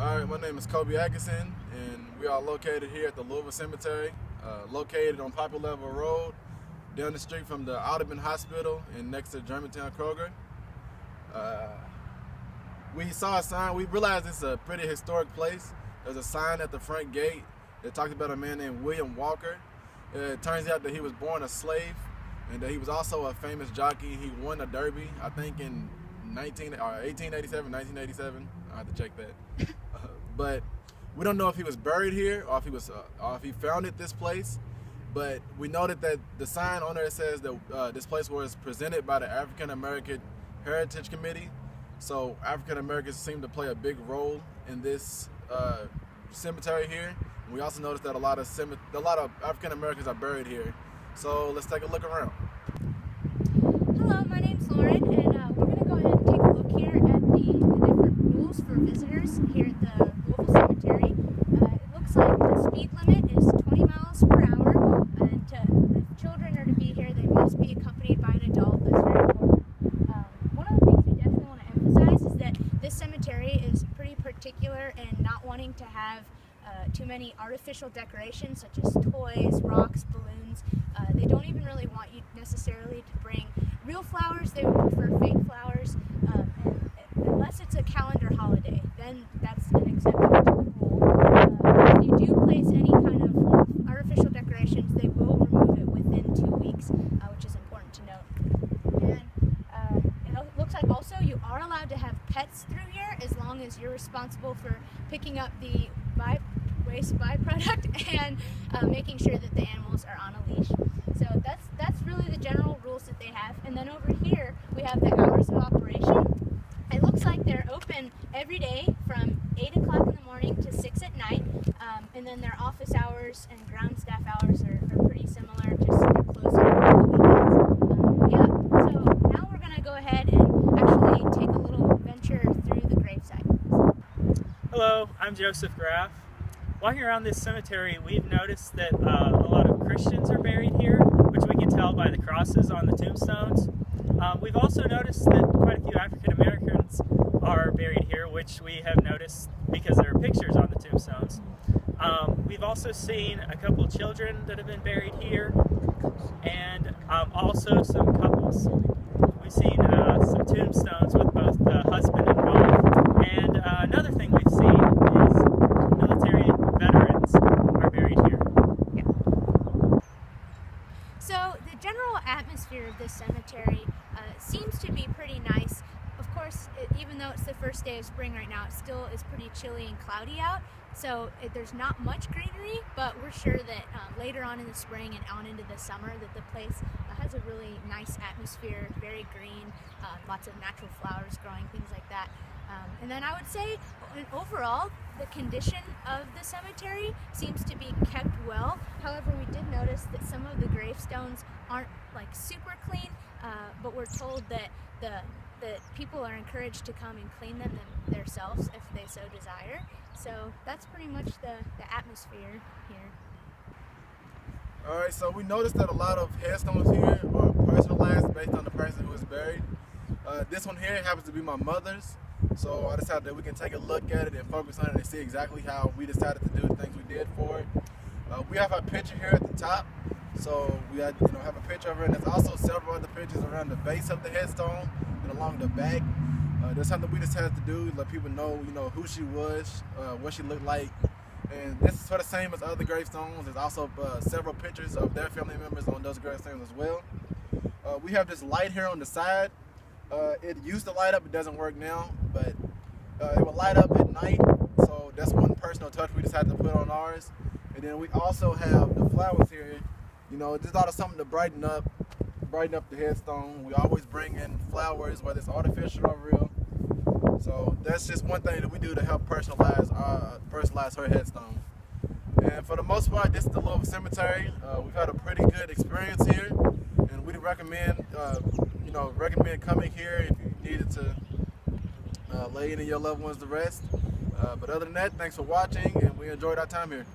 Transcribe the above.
All right, my name is Kobe Atkinson, and we are located here at the Louisville Cemetery, located on Poplar Level Road, down the street from the Audubon Hospital and next to Germantown Kroger. We saw a sign. We realized it's a pretty historic place. There's a sign at the front gate that talked about a man named William Walker. It turns out that he was born a slave and that he was also a famous jockey. He won a derby, I think in 1887, 1987. I have to check that. But we don't know if he was buried here or if he founded this place. But we noted that the sign on there says that this place was presented by the African American Heritage Committee. So African Americans seem to play a big role in this cemetery here. And we also noticed that a lot of African Americans are buried here. So let's take a look around. Hello, my name's Lauren, and we're going to go ahead and take a look here at the different rules for visitors here at the Louisville Cemetery. It looks like the speed limit is 20 miles per hour, and if children are to be here, they must be accompanied by an adult. That's very important. One of the things we definitely want to emphasize is that this cemetery is pretty particular in not wanting to have too many artificial decorations such as toys, rocks, balloons. They don't even really want you necessarily to bring real flowers. They would prefer fake flowers, and unless it's a calendar holiday, then that's an exception to the rule. If you do place any kind of artificial decorations, they will remove it within 2 weeks, which is important to note. And it looks like also you are allowed to have pets through here as long as you're responsible for picking up the waste byproduct and making sure that the animals are on a leash. So that's really the general rules that they have. And then over here we have the hours of operation. It looks like they're open every day from 8 o'clock in the morning to 6 at night. And then their office hours and ground staff hours are pretty similar, just they're closed on the weekends. So now we're going to go ahead and actually take a little venture through the gravesite. Hello, I'm Joseph Graff. Walking around this cemetery, we've noticed that a lot of Christians are buried here, which we can tell by the crosses on the tombstones. We've also noticed that quite a few African Americans are buried here, which we have noticed because there are pictures on the tombstones. We've also seen a couple children that have been buried here, and also some couples. We've seen some tombstones with both the husband and wife, and another thing we've seen is military veterans are buried here. Yeah. So the general atmosphere of this cemetery seems to be pretty nice. Of course, even though it's the first day of spring right now, it still is pretty chilly and cloudy out. So there's not much greenery, but we're sure that later on in the spring and on into the summer that the place has a really nice atmosphere, very green, lots of natural flowers growing, things like that. And then I would say overall the condition of the cemetery seems to be kept well. However, we did notice that some of the gravestones aren't like super clean, but we're told that people are encouraged to come and clean them themselves if they so desire. So that's pretty much the atmosphere here. All right, so we noticed that a lot of headstones here are personalized based on the person who is buried. This one here happens to be my mother's, so I decided that we can take a look at it and focus on it and see exactly how we decided to do the things we did for it. We have a picture here at the top, so we have a picture of her, and there's also several other pictures around the base of the headstone and along the back. That's something we decided to do, let people know, who she was, what she looked like. And this is for the same as other gravestones. There's also several pictures of their family members on those gravestones as well. We have this light here on the side. It used to light up, it doesn't work now, but it will light up at night. So that's one personal touch we decided to put on ours. And then we also have the flowers here. Just thought of something to brighten up the headstone. We always bring in flowers, whether it's artificial or real. So that's just one thing that we do to help personalize her headstone. And for the most part, this is the Louisville Cemetery. We've had a pretty good experience here, and we'd recommend coming here if you needed to lay in your loved ones to rest. But other than that, thanks for watching, and we enjoyed our time here.